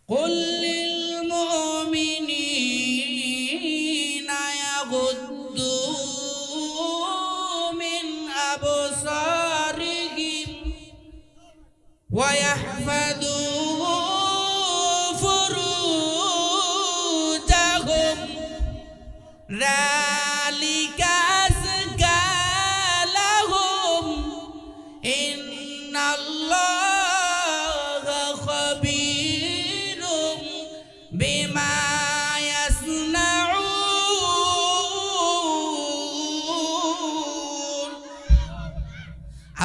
قل للمؤمنين يغضوا من أبصارهم ويحفظوا فروجهم ذلك أزكى لهم إن الله خبير بما يصنعون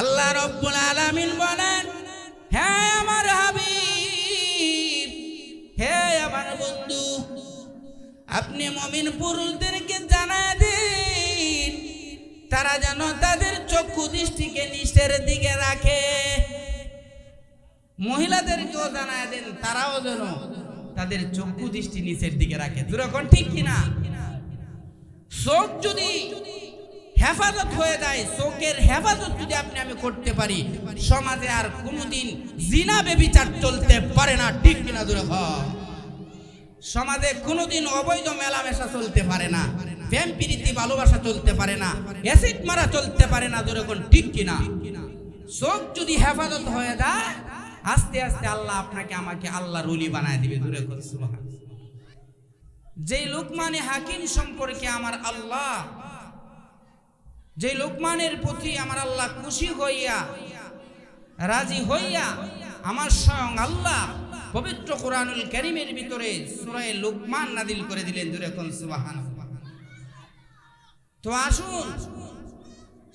আল্লাহ রব্বুল আলামিন বলেন, হে আমার হাবিব, হে আমার বন্ধু, আপনি মুমিন পুরুষদেরকে জানায় দিন তারা যেন তাদের চক্ষু দৃষ্টিকে নিচের দিকে রাখে। মহিলাদেরকেও জানায় দেন তারাও যেন তাদের চক্ষু দৃষ্টি নিচের দিকে রাখে। দুরকম ঠিক কিনা? চোখ যদি হেফাজত হয়ে যায়, চোখের হেফাজত যদি আমি করতে পারি, সমাজে আর কোনোদিন জিনা ব্যভিচার চলতে পারে না। ঠিক কিনা? দুরকম সমাজে কোনোদিন অবৈধ মেলামেশা চলতে পারে না, প্রেম প্রীতি ভালোবাসা চলতে পারে না, অ্যাসিড মারা চলতে পারে না। দুরকম ঠিক কিনা? চোখ যদি হেফাজত হয়ে যায়, আস্তে আস্তে আল্লাহ আপনাকে আমাকে আল্লাহর ওলি বানায় দিবে। দুরকম সুবহানাল্লাহ। যেই লোকমানে হাকিম সম্পর্কে আমার আল্লাহ, যে লোকমানের প্রতি আমার আল্লাহ খুশি হইয়া রাজি হইয়া আমার স্বয়ং আল্লাহ পবিত্র কোরআনুল কারীমের ভিতরে সূরা লোকমান নাযিল করে দিলেন। দুরকম সুবহানাল্লাহ। তো আসুন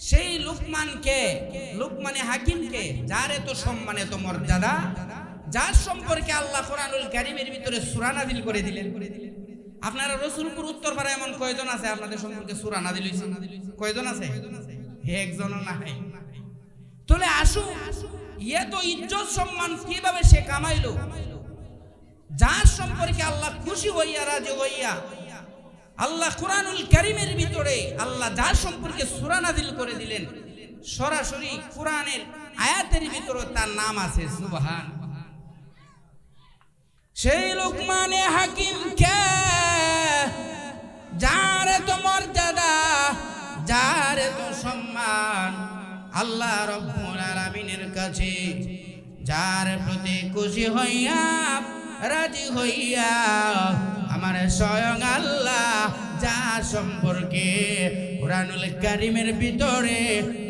সেই লোকমানকে, লোকমানে হাকিমকে, যার এত সম্মান এত মর্যাদা, যার সম্পর্কে আল্লাহ কোরআনুল কারীমের ভিতরে সূরা নাযিল করে দিলেন। আপনারা রসুলপুর উত্তরপাড়া এমন কয়জন আছে আপনাদের সম্পর্কে সূরা নাযিল হইছে? কয়জন আছে? একজনও নাই। তাহলে আসুন, এত ইজ্জত সম্মান কিভাবে সে কামাইলো? যার সম্পর্কে আল্লাহ খুশি হইয়া রাজি হইয়া আল্লাহ কোরআনুল কারীমের ভিতরে আল্লাহ যার সম্পর্কে সূরা নাযিল করে দিলেন, সরাসরি কোরআনের আয়াতের ভিতরে তার নাম আছে। সুবহানাল্লাহ। সেই লোকমানে হাকিমকে, যার এত মর্যাদা, যার এত সম্মান, আল্লাহ রব্বুল আলামিনের কাছে যার প্রতি খুশি হইয়া রাজি হইয়া আমার স্বয়ং আল্লাহ যার সম্পর্কে কোরআনুল কারীমের ভিতরে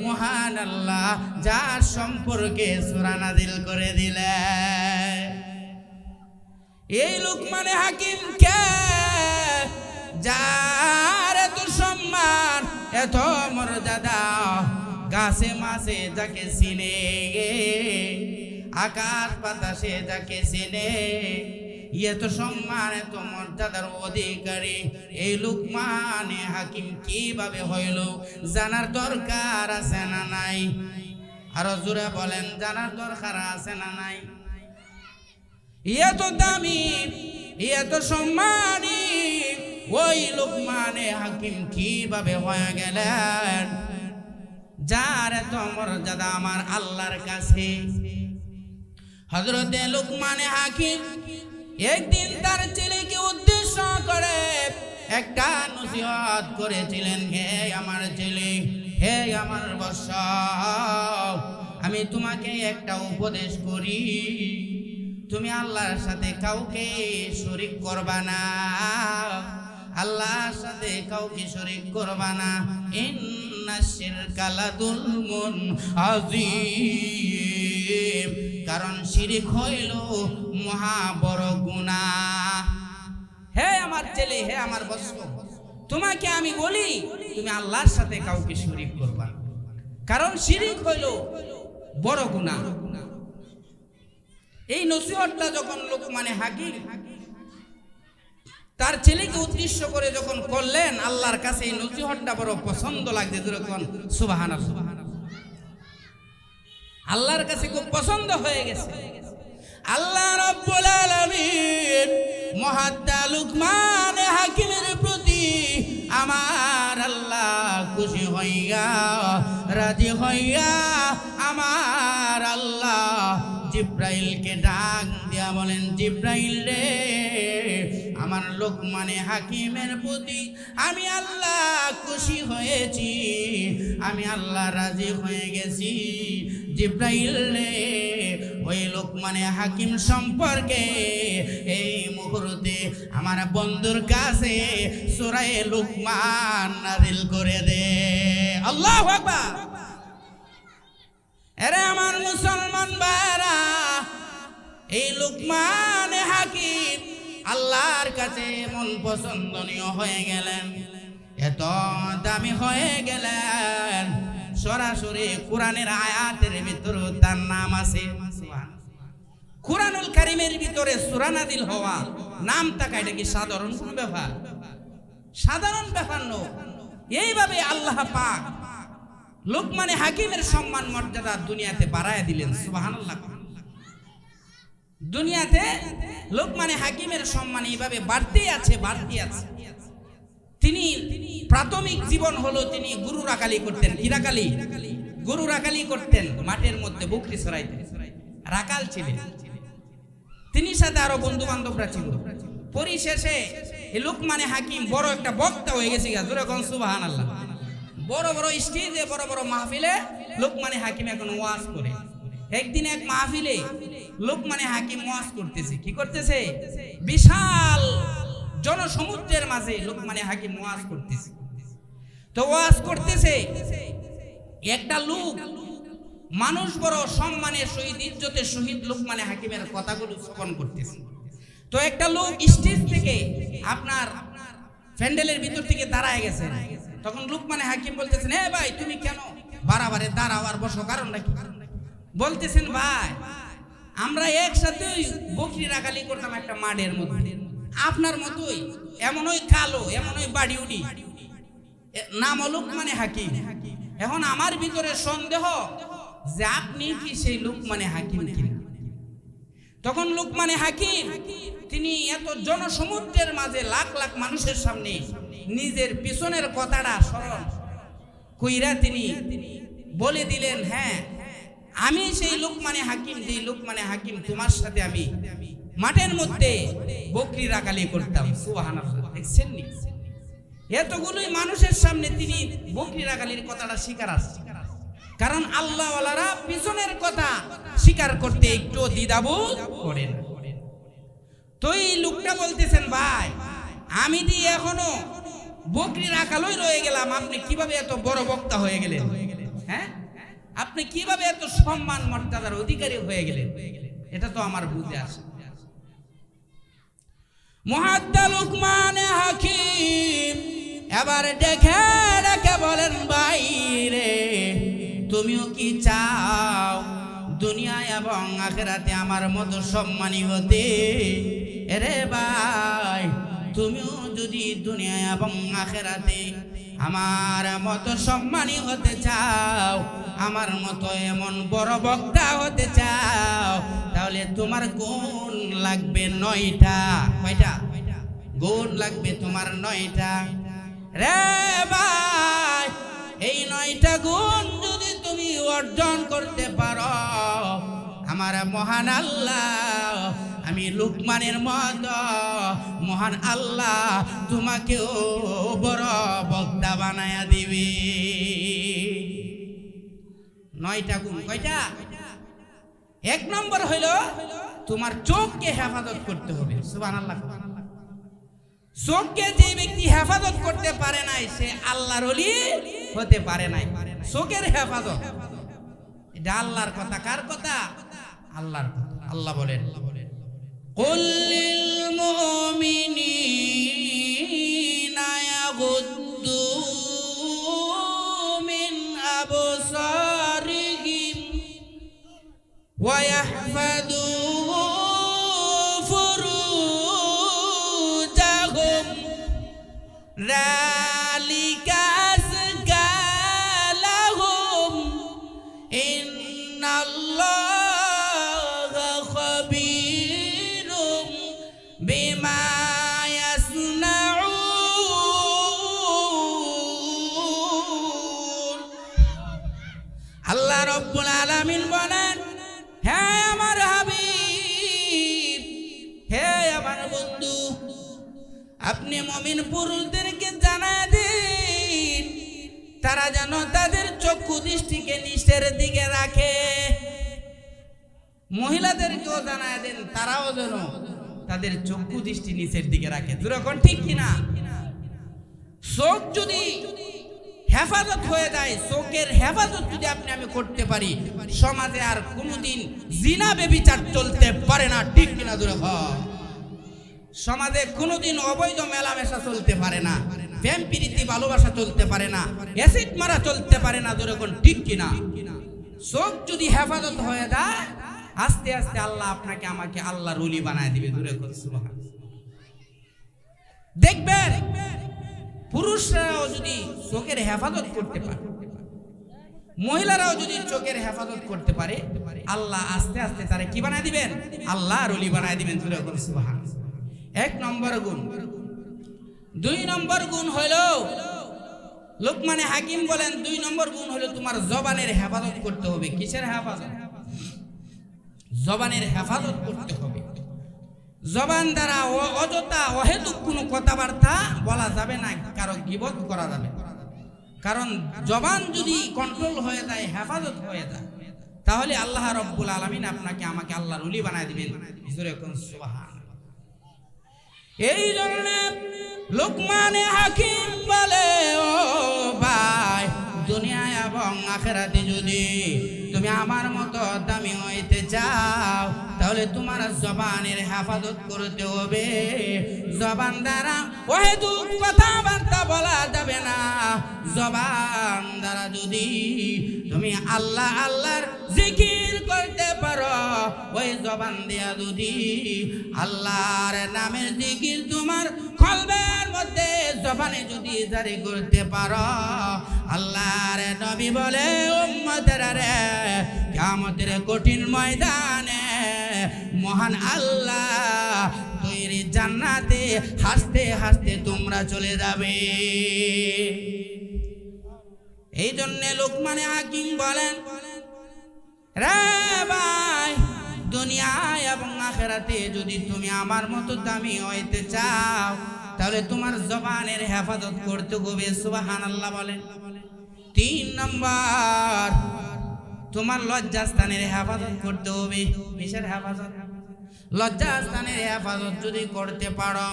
মহান আল্লাহ যার সম্পর্কে সূরা নাযিল করে দিলেন, এই লোকমানে হাকিমকে, যার এত সম্মান এত মর্যাদা, গাছে মাছে যাকে চিনে, আকাশ বাতাসে যাকে চিনে, এত সম্মান এত মর্যাদার অধিকারী এই লোকমানে হাকিম কিভাবে হইল? জানার দরকার আছে না নাই? আরো জোরে বলেন, জানার দরকার আছে না নাই? এত দামি, এত সম্মানী ওই লোকমানে হাকিম কিভাবে হয়ে গেলেন, যার এত মর্যাদা আমার আল্লাহর কাছে? হযরতে লোকমানে হাকিম একদিন তার ছেলেকে উদ্দেশ্য করে একটা নসিহত করেছিলেন। হে আমার ছেলে, হে আমার বৎস, আমি তোমাকে একটা উপদেশ করি, তুমি আল্লাহর সাথে কাউকে শরীক করবা না, আল্লাহর সাথে কাউকে শরীক করবা না। ইন্নাশ শিরকা লাযুলমুন আযীম, কারণ শিরক হইল মহা বড় গুনাহ। হে আমার ছেলে, হে আমার বৎস, তোমাকে আমি বলি তুমি আল্লাহর সাথে কাউকে শরীক করবা না, কারণ শিরক হইল বড় গুনাহ। এই নসিহতটা যখন লোকমানে হাকিম তার ছেলেকে উদ্দেশ্য করে যখন করলেন, আল্লাহর কাছে এই নসিহতটা বড় পছন্দ লাগছে। যখন সুবহানাল্লাহ, আল্লাহর কাছে খুব পছন্দ হয়ে গেছে। আল্লাহ রাব্বুল আলামিন মহাদ্দা লোকমানে হাকিমের প্রতি আমার আল্লাহ খুশি হইয়া রাজি হইয়া আমার আল্লাহ জিব্রাইলকে ডাক দিয়া বলেন, জিব্রাইল রে, আমার লোকমানে হাকিমের প্রতি আমি আল্লাহ খুশি হয়েছি, আমি আল্লাহ রাজি হয়ে গেছি। জিব্রাইল রে, ওই লোকমানে হাকিম সম্পর্কে এই মুহূর্তে আমার বন্ধুর কাছে সূরা লুকমান নাযিল করে দে। আল্লাহু আকবার। আরে আমার মুসলমান ভাইরা, এই লুকমান হাকিম আল্লাহর কাছে মন পছন্দনীয় হয়ে গেলেন, এত দামি হয়ে গেলেন, সরাসরি কোরআনের আয়াতের ভিতরে তার নাম আছে। কুরআনুল কারীমের ভিতরে সূরা নাযিল হওয়া নাম থাকা এটা কি সাধারণ কোনো ব্যাপার? সাধারণ ব্যাপার নয়। এইভাবে আল্লাহ পাক লোকমানে হাকিমের সম্মান মর্যাদা দুনিয়াতে বাড়ায় দিলেন। সুবহানাল্লাহ। দুনিয়াতে লোকমানে হাকিমের সম্মান এইভাবে বাড়তেই আছে। তিনি প্রাথমিক জীবন হলো তিনি গরু রাখালি করতেন। কি রাখালি? গরু রাখালি করতেন, মাঠের মধ্যে বকরি চড়াইতেন, রাখাল ছিলেন। তিনি সাথে আরো বন্ধু বান্ধবরা ছিল। পরিশেষে এই লোকমানে হাকিম বড় একটা বক্তা হয়ে গেছে। যেরকম সুবহানাল্লাহ, বড় বড় স্টেজে বড় বড় মাহফিলে লোকমানে হাকিম এখন ওয়াজ করে। একদিন এক মাহফিলে লোকমানে হাকিম ওয়াজ করতেছে। কি করতেছে? বিশাল জনসমুদ্রের মাঝে লোকমানে হাকিম ওয়াজ করতেছে। তো ওয়াজ করতেছে, একটা লোক মানুষ বড় সম্মানের সহিত ইজ্জতের সহিত লোকমানে হাকিমের কথাগুলো শ্রবণ করতেছে। তো একটা লোক স্টেজ থেকে আপনার প্যান্ডেলের ভিতর থেকে দাঁড়ায় গেছে। তখন লোকমানে হাকিম বলতেছেন, এ ভাই তুমি কেন বারে দাঁড়াও আর বসো, কারণটা কি? বলতেছেন, ভাই আমরা একসাথে বকরি রাখালি করতাম একটা মাঠের মধ্যে, আপনার মতোই এমনই কালো, এমনই বাড়ি উড়ি, নাম লোকমানে হাকিম। এখন আমার ভিতরে সন্দেহ যে আপনি কি সেই লোকমানে হাকিম কিনা। তখন লোকমানে হাকিম তিনি এত জনসমুদ্রের মাঝে লাখ লাখ মানুষের সামনে নিজের পিছনের কথাটা স্মরণ কইরা তিনি বলে দিলেন, হ্যাঁ আমি সেই লোকমানে হাকিম, যে লোকমানে হাকিম তোমার সাথে আমি মাঠের মধ্যে বকরি রাখালি করতাম। সুবহানাল্লাহ। দেখছেন নি, এতগুলোই মানুষের সামনে তিনি বকরি রাখালির কথাটা স্বীকার আসছে। কারণ আল্লাহ ওয়ালারা পিছনের কথা স্বীকার করতে একটু দ্বিধাবোধ করেন। তো এই লোকটা বলতেছেন, ভাই আমি দিয়ে এখনো বকরি রাখালই রয়ে গেলাম, আপনি কিভাবে এত বড় বক্তা হয়ে গেলেন? হ্যাঁ, আপনি কিভাবে এত সম্মান মর্যাদার অধিকারী হয়ে গেলেন? এটা তো আমার বুঝে আসে। মুহাদ্দা লোকমানে হাকিম এবার দেখে দেখে বলেন, ভাই রে তুমিও কি চাও দুনিয়া এবং আখিরাতে আমার মতো সম্মানী হতে? এরে ভাই তুমিও যদি দুনিয়া এবং আখিরাতে আমার মতো সম্মানী হতে চাও, আমার মতো এমন বড় বক্তা হতে চাও, তাহলে তোমার গুণ লাগবে 9টা। কয়টা গুণ লাগবে তোমার? 9টা। রে ভাই এই 9টা গুণ যদি তুমি অর্জন করতে পারো, আমার মহান আল্লাহ, আমি লোকমানের মতো মহান আল্লাহ তোমাকেও বড় বক্তা বানায়া দিবে। 9টা গুণ। কয়টা? 1 নম্বর হইল তোমার চোখকে হেফাজত করতে হবে। সুবহানাল্লাহ। চোখকে যে ব্যক্তি হেফাজত করতে পারে নাই সে আল্লাহর ওলি হতে পারে নাই। চোখের হেফাজত এটা আল্লাহর কথা। কার কথা? আল্লাহর কথা। আল্লাহ বলেন, কুল লিল মুমিনিনা ইয়াগুদ্দু মিন আবসারিহিম ওয়া ইয়াহফাযু ফুরুজাহুম যালিকা আযকা লাহুম ইন্নাল্লাহা খাবীরুম বিমা ইয়াসনাউন। আল্লাহ রাব্বুল আলামিন বলেন, হ্যাঁ আমার হাবিব বন্ধু, আপনি মুমিন পুরুষদেরকে জানায় দিন তারা যেন তাদের চক্ষু দৃষ্টিকে নিচের দিকে রাখে। মহিলাদেরকেও জানায় দেন তারাও যেন তাদের চক্ষু দৃষ্টি নিচের দিকে রাখে। যখন ঠিক কিনা? চোখ যদি হেফাজত হয়ে যায়, চোখের হেফাজত যদি আমি করতে পারি, সমাজে আর কোনোদিন জিনা বেবিচার চলতে পারে না। ঠিক কিনা? সমাজে কোনোদিন অবৈধ মেলামেশা চলতে পারে না, প্রেম প্রীতি ভালোবাসা চলতে পারে না, অ্যাসিড মারা চলতে পারে না। যখন ঠিক কিনা? চোখ যদি হেফাজত হয়ে যায়, আস্তে আস্তে আল্লাহ আপনাকে আমাকে আল্লাহর ওলি বানায় দিবে। দেখবেন পুরুষরাও যদি চোখের হেফাজত করতে পারে, মহিলারাও যদি চোখের হেফাজত করতে পারে, আল্লাহ আস্তে আস্তে তারা কি বানায় দিবেন? আল্লাহর ওলি বানায় দিবেন। সুবহানাল্লাহ। 1 নম্বর গুণ। 2 নম্বর গুণ হইল, লোকমানে হাকিম বলেন 2 নম্বর গুণ হলো তোমার জবানের হেফাজত করতে হবে। কিসের হেফাজত? জবানের হেফাজত করতে হবে। জবান দ্বারা অযথা অহেতুক কোনো কথাবার্তা বলা যাবে না, কারো গীবত করা যাবে। কারণ জবান যদি কন্ট্রোল হয়ে যায়, হেফাজত হয়ে যায়, তাহলে আল্লাহ রাব্বুল আলামিন আপনাকে আমাকে আল্লাহর ওলি বানায় দিবেন। সুবহানাল্লাহ। এই জন্য লোকমানে হাকিম বলে, ও ভাই, দুনিয়া এবং আখিরাতে যদি তুমি আমার মতো দামি হইতে চাও, তাহলে তোমার জবানের হেফাজত করতে হবে। জবান দ্বারা অহেতুক কথাবার্তা বলা যাবে না। জবান দ্বারা যদি তুমি আল্লাহ আল্লাহর জিকির করতে পারো, ওই জবান দিয়া যদি আল্লাহর নামের জিকির তোমার কলবের মধ্যে জবানে যদি জারি করতে পারো, আল্লাহর নবী বলে, উম্মতেরা রে, কিয়ামতের কঠিন ময়দানে মহান আল্লাহ তৈরি জান্নাতে হাসতে হাসতে তোমরা চলে যাবে। এই জন্য লোকমানে হাকিম বলেন, রে ভাই, দুনিয়ায় এবং আখিরাতে যদি তুমি আমার মতো দামি হইতে চাও, তাহলে তোমার জবানের হেফাজত করতে হবে। সুবহানাল্লাহ বলেন। 3 নম্বর, তোমার লজ্জাস্থানের হেফাজত করতে হবে। কিসের হেফাজত? লজ্জাস্থানের হেফাজত যদি করতে পারো,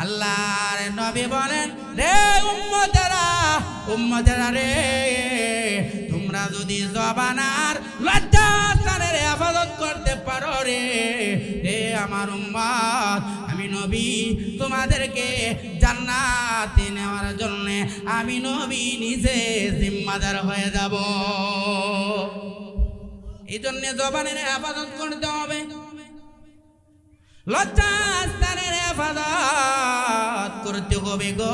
আল্লাহর নবী বলেন, রে উম্মতেরা, উম্মতেরা রে, তোমরা যদি জবান আর লজ্জাস্থানের হেফাজত করতে পারো রে, রে আমার উম্মত, আমি নবী তোমাদেরকে জান্নাতে নেওয়ার জন্য আমি নবী নিজে জিম্মাদার হয়ে যাব। এই জন্য জবানের হেফাজত করতে হবে, লজ্জাস্থানের হেফাজত করতে হবে গো।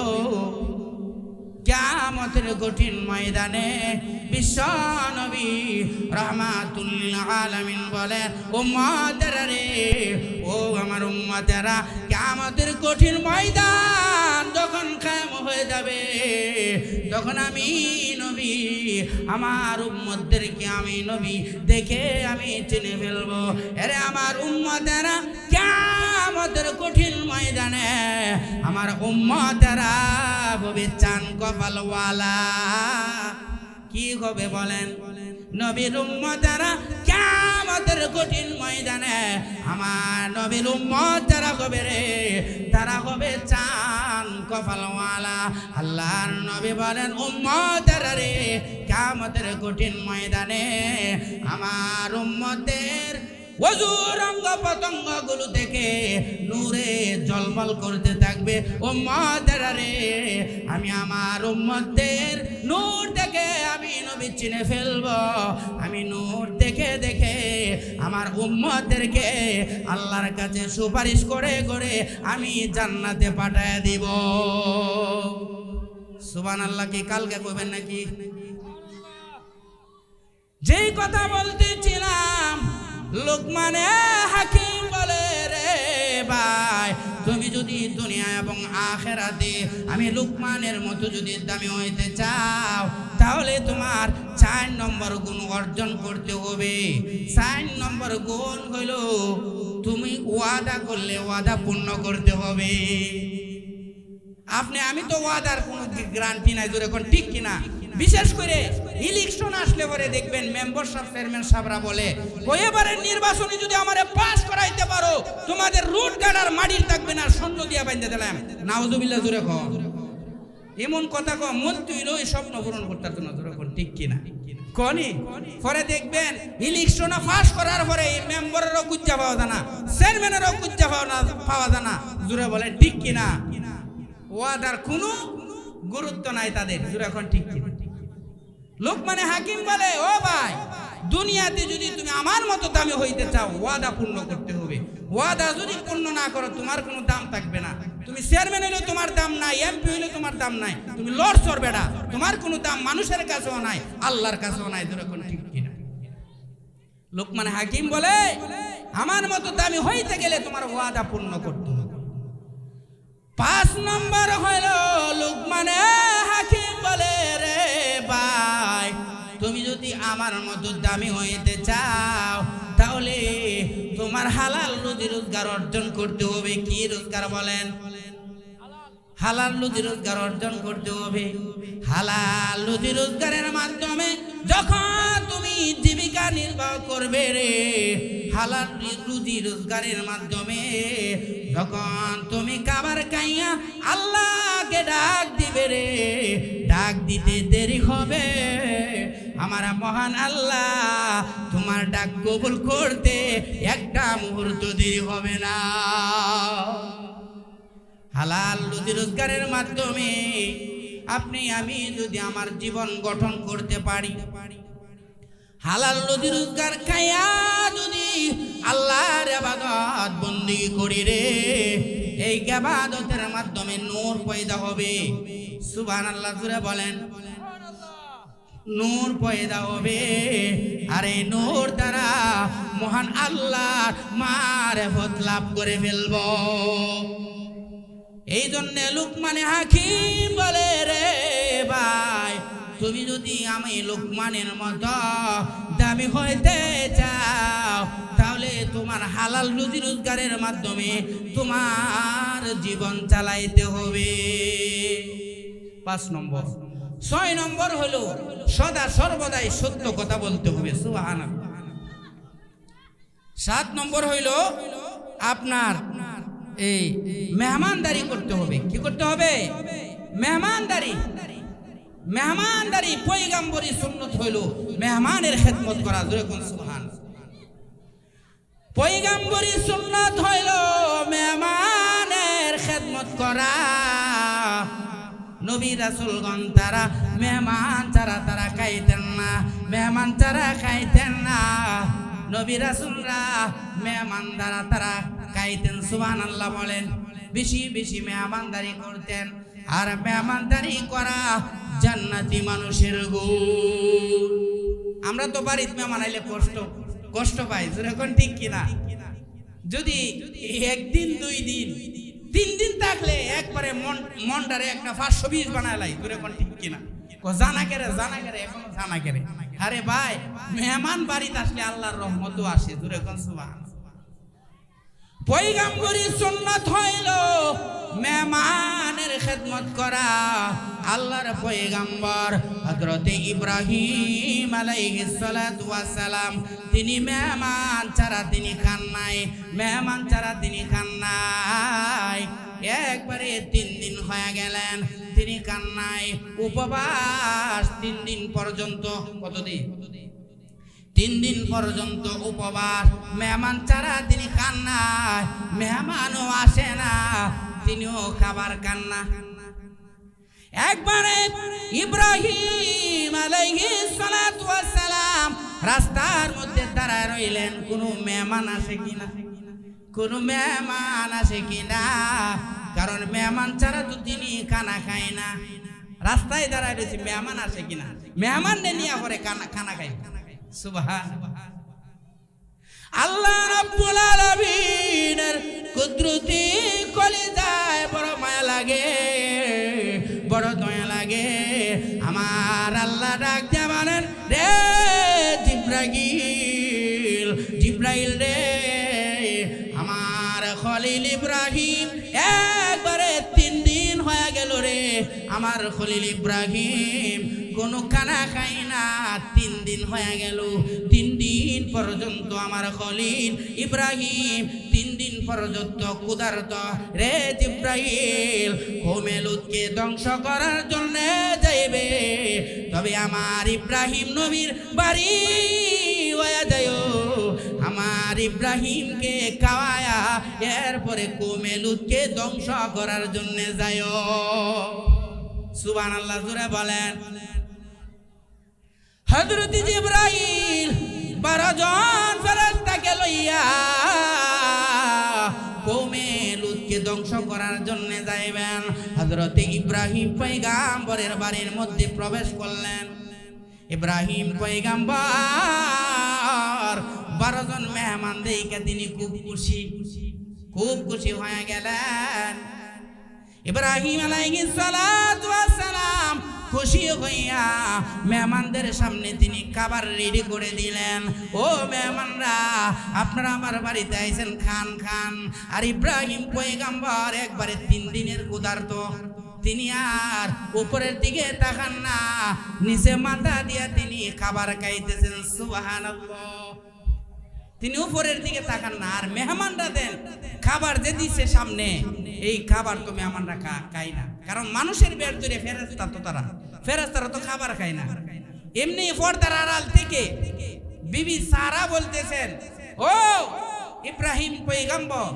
কিয়ামতের কঠিন ময়দানে বিশ্ব নবী রাহমাতুল লিল আলামিন বলেন, উম্মতেরা রে, ও আমার উম্মতেরা, কিয়ামতের কঠিন ময়দান যখন কায়েম হয়ে যাবে, তখন আমি নবী আমার উম্মতদেরকে আমি নবী দেখে আমি চিনে ফেলবো। আরে আমার উম্মতেরা, কিয়ামতের কঠিন ময়দানে আমার উম্মতেরা হবে চান কপালওয়ালা। কি হবে বলেন? নবীর উম্মতেরা কিয়ামতের কঠিন ময়দানে আমার নবীর উম্মত যারা হবে রে, তারা হবে চান কপালওয়ালা। আল্লাহর নবী বলেন, উম্মতেরা রে, কিয়ামতের কঠিন ময়দানে আমার উম্মতের ওযুর অঙ্গ প্রত্যঙ্গ গুলো থেকে নূরে ঝলমল করতে থাকবে। উম্মতেরা রে, আমি আমার উম্মতের নূর দেখে আমি নবী চিনে ফেলবো। আমি নূর দেখে দেখে আমার উম্মতদেরকে আল্লাহর কাছে সুপারিশ করে করে আমি জান্নাতে পাঠায় দিব। সুবহানাল্লাহ। কি কালকে কইবেন নাকি? যেই কথা বলতেছিলাম, লোকমানে হাকিম বলে, রে ভাই, তুমি যদি দুনিয়া এবং আখিরাতে আমি লোকমানের মতো যদি দামি হইতে চাও, তাহলে তোমার 4 নম্বর গুণ অর্জন করতে হবে। 4 নম্বর গুণ হইল তুমি ওয়াদা করলে ওয়াদা পূর্ণ করতে হবে। আমি তো ওয়াদার কোনো গ্যারান্টি নাই, জোরে কোন ঠিক কিনা? বিশেষ করে ইলেকশন আসলে পরে দেখবেন মেম্বার সাহেব, চেয়ারম্যান সাহেবরা বলে, এবারের নির্বাচনে যদি আমারে পাস করাইতে পারো তোমাদের রুট গাড়ার মাটির থাকবে না, স্বর্ণ দিয়া বাইন্ধে দিলাম। নাউজুবিল্লাহ, জোরে কম। এমন কথা কম, মন্ত্রী হইলো এই স্বপ্ন পূরণ করতে পারতো না, জোরে কোন ঠিক কিনা? কনি পরে দেখবেন ইলেকশনে পাস করার পরে মেম্বারেরও কুজ্জা পাওয়া যায় না, চেয়ারম্যানেরও কুজ্জা পাওয়া যায় না, জোরে বলে ঠিক কিনা? ওয়াদার কোনো গুরুত্ব নাই তাদের, জোরে এখন ঠিক কিনা? লোকমানে হাকিম বলে, ও ভাই, দুনিয়াতে যদি তুমি আমার মতো দামি হইতে চাও ওয়াদা পূর্ণ করতে হবে। ওয়াদা যদি পূর্ণ না করো তোমার কোনো দাম থাকবে না। তুমি চেয়ারম্যান হইলে তোমার দাম নাই, এমপি হইলে তোমার দাম নাই, তুমি লড়ছর বেড়া, তোমার কোনো দাম মানুষের কাছেও নাই, আল্লাহর কাছেও নাই, যেরকম ঠিক কিনা? লোকমানে হাকিম বলে, আমার মতো দামি হইতে গেলে তোমার ওয়াদা পূর্ণ করতে হবে। 5 নম্বর হইল লোকমানে হাকিম বলে, রে ভাই, তুমি যদি আমার মতো দামি হইতে চাও তাহলে তোমার হালাল রুজি রোজগার অর্জন করতে হবে। কি রোজগার বলেন? হালাল রুজি রোজগার অর্জন করতে হবে। হালাল রুজি রোজগারের মাধ্যমে যখন তুমি জীবিকা নির্বাহ করবে রে, হালাল রুজি রোজগারের মাধ্যমে যখন তুমি খাবার খাইয়া আল্লাহকে ডাক দিবে রে, ডাক দিতে দেরি হবে, আমার মহান আল্লাহ তোমার ডাক কবুল করতে একটা মুহূর্ত দেরি হবে না। হালাল রুজি রোজগারের মাধ্যমে আমি যদি আমার জীবন গঠন করতে পারি, হালাল রুজি রোজগার খাইয়া যদি আল্লাহর ইবাদত বন্দেগী করি রে, এই ইবাদতের মাধ্যমে নূর পয়দা হবে। সুবহানাল্লাহ, জোরে বলেন। নূর পয়দা হবে, আর এই নূর দ্বারা মহান আল্লাহর মারিফত লাভ করে ফেলব। এই জন্য লোকমানে হাকিম বলে, রে ভাই, তুমি যদি আমি লোকমানের মতো দামি হইতে চাও তাহলে তোমার হালাল রুজি রোজগারের মাধ্যমে তোমার জীবন চালাইতে হবে। 5 নম্বর। 6 নম্বর হলো সদা সর্বদাই সত্য কথা বলতে হবে। সুবহানাল্লাহ। 7 নম্বর হইল আপনার এই মেহমানদারি করতে হবে। কি করতে হবে? মেহমানদারি। মেহমানদারি পয়গম্বরী সুন্নাত হইল মেহমানের খেদমত করা। যেরকম সুবহানাল্লাহ। পয়গম্বরী সুন্নাত হইল মেহমানের খেদমত করা। নবী রাসূলগণ তারা মেহমান ছাড়া তারা খাইতেন না, মেহমান ছাড়া খাইতেন না। নবী রাসূলরা মেহমান দ্বারা তারা খাইতেন। সুবহানাল্লাহ বলেন। বেশি বেশি মেহমানদারি করতেন। আর মেহমানদারি করা জান্নাতি মানুষের গুণ। আমরা তো বাড়িতে মেহমান আইলে কষ্ট পাই, যেরকম ঠিক কিনা? যদি 1 দিন 2 দিন 3 দিন থাকলে একবারে মনটারে একটা 520 বানাইলাই, যেরকম ঠিক কিনা? জানা কেরে এখনো জানা কেরে। আরে ভাই, মেহমান বাড়িতে আসলে আল্লাহর রহমতও আসে। যেরকম সুবহানাল্লাহ। পয়গম্বরী সুন্নাত হইল মেহমানের খেদমত করা। আল্লাহর পয়গম্বর হযরত ইব্রাহিম আলাইহিস সালাতু ওয়াস সালাম তিনি মেহমান ছাড়া তিনি খান নাই, মেহমান ছাড়া তিনি খান নাই। একবারে 3 দিন হয়ে গেলেন তিনি খান নাই। উপবাস 3 দিন পর্যন্ত। কতদিন? 3 দিন পর্যন্ত উপবাস। মেহমান ছাড়া তিনি খান না, মেহমানও আসে না, তিনিও খাবার খান না। একবারে ইব্রাহিম আলাইহিস সালাতু ওয়াস সালাম রাস্তার মধ্যে দাঁড়ায় রইলেন, কোনো মেহমান আসে কিনা, কোনো মেহমান আসে কিনা। কারণ মেহমান ছাড়া তো তিনি খানা খায় না। রাস্তায় দাঁড়ায় রয়েছে, মেহমান আসে কিনা, মেহমান নিয়ে পরে খানা খাই। সুবহানাল্লাহ। আল্লাহ রাব্বুল আলামিনের কুদরতি কলিজায় বড় মায়া লাগে, বড় দয়া লাগে। আমার আল্লাহ ডাক দিয়া বলেন, রে জিব্রাইল, জিব্রাইল রে, আমার খলিল ইব্রাহিম কোনো খানা খাই না, 3 দিন হয়ে গেল। 3 দিন পর্যন্ত আমার খলিল ইব্রাহিম 3 দিন পর্যন্ত ক্ষুধার্ত। রে জিব্রাইল কওমে লূতকে ধ্বংস করার জন্য যাইবে, তবে আমার ইব্রাহিম নবীর বাড়ি হয়ে যায়, আমার ইব্রাহিমকে খাওয়ায়া এরপরে কওমে লূতকে ধ্বংস করার জন্য যায়। সুবহানাল্লাহ জোরে বলেন। হযরত জিবরাইল 12 জন ফেরেশতাকে লইয়া কওমে লূতকে ধ্বংস করার জন্য যাইবেন। হযরত ইব্রাহিম পয়গম্বরের বাড়ির মধ্যে প্রবেশ করলেন। ইব্রাহিম পয়গম্বর 12 জন মেহমান দেখে তিনি খুব খুশি হয়ে গেলেন। ইব্রাহিম আলাইহিস সালাতু ওয়াস সালাম খুশি হইয়া মেহমানদের সামনে তিনি খাবার রেডি করে দিলেন। ও মেহমানরা, আপনারা আমার বাড়িতে আইছেন, খান খান। আর ইব্রাহিম পয়গম্বর একবারে 3 দিনের ক্ষুধার্ত, তিনি আর উপরের দিকে তাকান না, নিচে মাথা দিয়া তিনি খাবার খাইতেছেন। সুবহানাল্লাহ। তিনি উপরের দিকে তাকান না, আর মেহমানরা দেন খাবার যে দিছে সামনে, এই খাবার তো মেহমানরা খায় না, কারণ মানুষের পেট ধরে ফেরেশতারা তো খাবার খায় না। এমনি পর্দার আড়াল থেকে বিবি সারা বলতেছেন, ও ইব্রাহিম পয়গম্বর,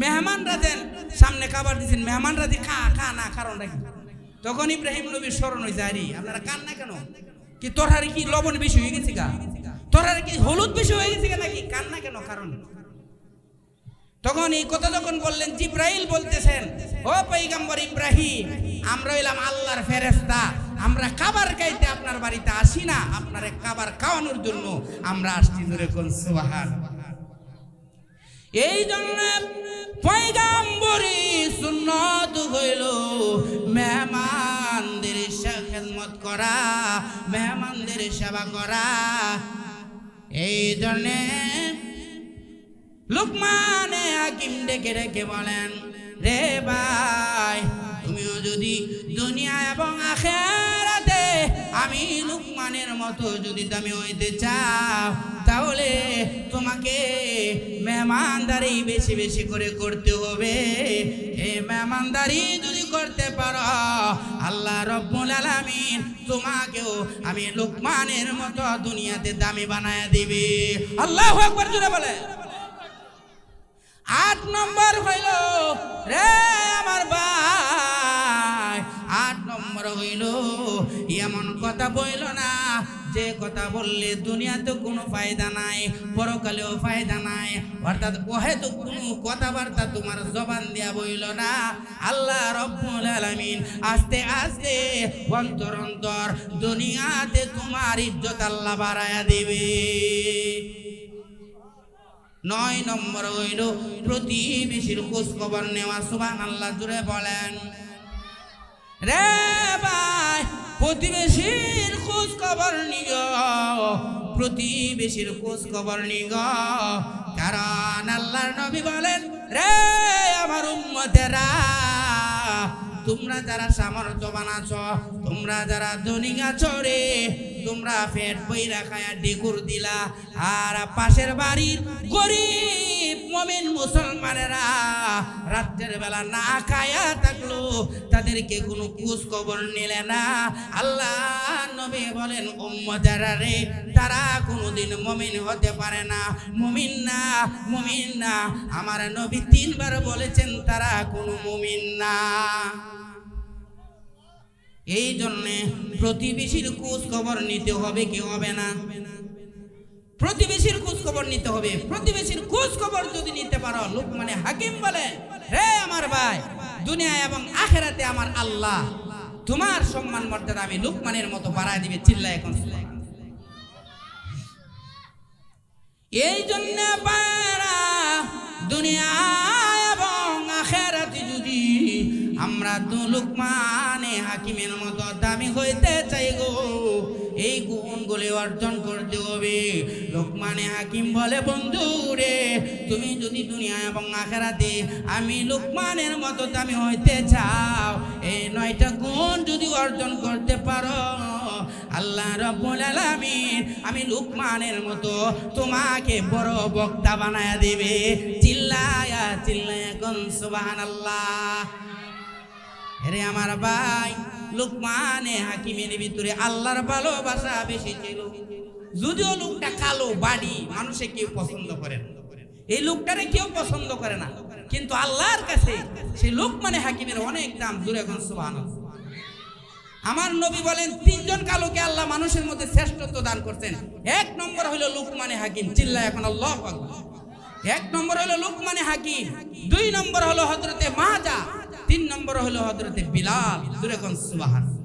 মেহমানরা দেন সামনে খাবার দিচ্ছেন, মেহমানরা দি খা না, কারণ রাখি। তখন ইব্রাহিম নবীর স্মরণ হয়ে যায়, আপনারা কান না কেন? কি তরহারি কি লবণ বেশি হয়ে গেছে গা? তরহারি কি হলুদ বেশি হয়ে গেছে নাকি? কান না কেন? কারণ তখন এই কথা যখন বললেন, জিব্রাইল বলতেছেন, ও পয়গম্বর ইব্রাহিম, আমরা হইলাম আল্লাহর ফেরেশতা, আমরা খাবার খাইতে আপনার বাড়িতে আসি না, আপনারে খাবার খাওয়ানোর জন্য আমরা আসছি। জোরে কোন সুবহানাল্লাহ। এই জন্য পয়গম্বরি সুন্নত হইল মেহমানদের খেদমত করা, মেহমানদের সেবা করা। এই জন্য লুকমানে হাকিম ডেকে ডেকে বলেন, রে ভাই, তুমিও যদি দুনিয়া এবং আখিরাতে আমি লুকমানের মতো যদি দামি হইতে চাও, তাহলে তোমাকে মেহমানদারি বেশি বেশি করে করতে হবে। এই মেহমানদারি যদি করতে পারো, আল্লাহ রব্বুল আলামিন তোমাকেও আমি লুকমানের মতো দুনিয়াতে দামি বানায় দিবে। আল্লাহু আকবার জোরে বলে। 8 নম্বর হইল, রে আমার ভাই, 8 নম্বর হইল, এমন কথা বইল না যে কথা বললে দুনিয়াতে কোনো ফায়দা নাই, পরকালেও ফায়দা নাই। অর্থাৎ হয়তো কোনো কথাবার্তা তোমার জবান দিয়া বইল না। আল্লাহ রব্বুল আলামিন আস্তে আস্তে অন্তর অন্তর দুনিয়াতে তোমার ইজ্জত আল্লাহ বাড়ায়া দিবে। 9 নম্বর হইল প্রতিবেশীর খোঁজ খবর নেওয়া। সুবহানাল্লাহ জুড়ে বলেন। রে ভাই, প্রতিবেশীর খোঁজ খবর নিও, প্রতিবেশীর খোঁজ খবর নিও, কারণ আল্লাহর নবী বলেন, রে আমার উম্মতেরা, তোমরা যারা সামর্থ্যবান আছো, তোমরা যারা ধনী আছো রে, তোমরা পেট বইরা খায়া ডেকুর দিলা, আর পাশের বাড়ির গরিব মুমিন মুসলমানেরা রাতের বেলা না খায়া থাকলো, তাদেরকে কোনো খোঁজ খবর নিলে না। আল্লাহ নবী বলেন, উম্মতেরা রে, তারা কোনোদিন মুমিন হতে পারে না, মুমিন না, মুমিন না। আমার নবী 3 বার বলেছেন তারা কোনো মুমিন না। এই জন্যে প্রতিবেশীর খোঁজ খবর নিতে হবে, কি হবে না? প্রতিবেশীর খোঁজ খবর নিতে হবে। প্রতিবেশীর খোঁজ খবর যদি নিতে পারো, লুকমানে হাকিম বলে, হে আমার ভাই, দুনিয়া এবং আখিরাতে আমার আল্লাহ তোমার সম্মান মর্যাদা আমি লুকমানের মতো বাড়ায় দিবে। চিল্লায় এখন। এই জন্য দুনিয়া এবং আখিরাতে যদি আমরা লুকমানে হাকিমের মতো দামি হইতে চাই গো, এই গুণগুলি অর্জন করতে হবে। লোকমানে হাকিম বলে, বন্ধু রে, তুমি যদি দুনিয়া এবং আখিরাতে আমি লোকমানের মতো দামি হইতে চাও, এই 9টা গুণ যদি অর্জন করতে পারো, আল্লাহ রাব্বুল আলামিন আমি লোকমানের মতো তোমাকে বড় বক্তা বানায়া দিবে। চিল্লায়া চিল্লায়া কোন সুবহানাল্লাহ। আরে আমার ভাই, লোকমানে হাকিমের ভিতরে আল্লাহর ভালোবাসা বেশি ছিল। যদিও লোকটা কালো বাড়ি, মানুষে কেউ পছন্দ করে না, এই লোকটারে কেউ পছন্দ করে না, কিন্তু আল্লাহর কাছে সেই লোকমানে হাকিমের অনেক দাম। জোরে কোন সুবহানাল্লাহ। আমার নবী বলেন, 3 জন কালোকে আল্লাহ মানুষের মধ্যে শ্রেষ্ঠত্ব দান করছেন। 1 নম্বর হলো লোকমানে হাকিম। চিল্লা এখন আল্লাহু আকবার। 1 নম্বর হলো লোকমানে হাকিম, 2 নম্বর হলো হযরতে মাজা, 3 নম্বর হলো হযরতে বিলাল। জোরে কোন সুবহানাল্লাহ।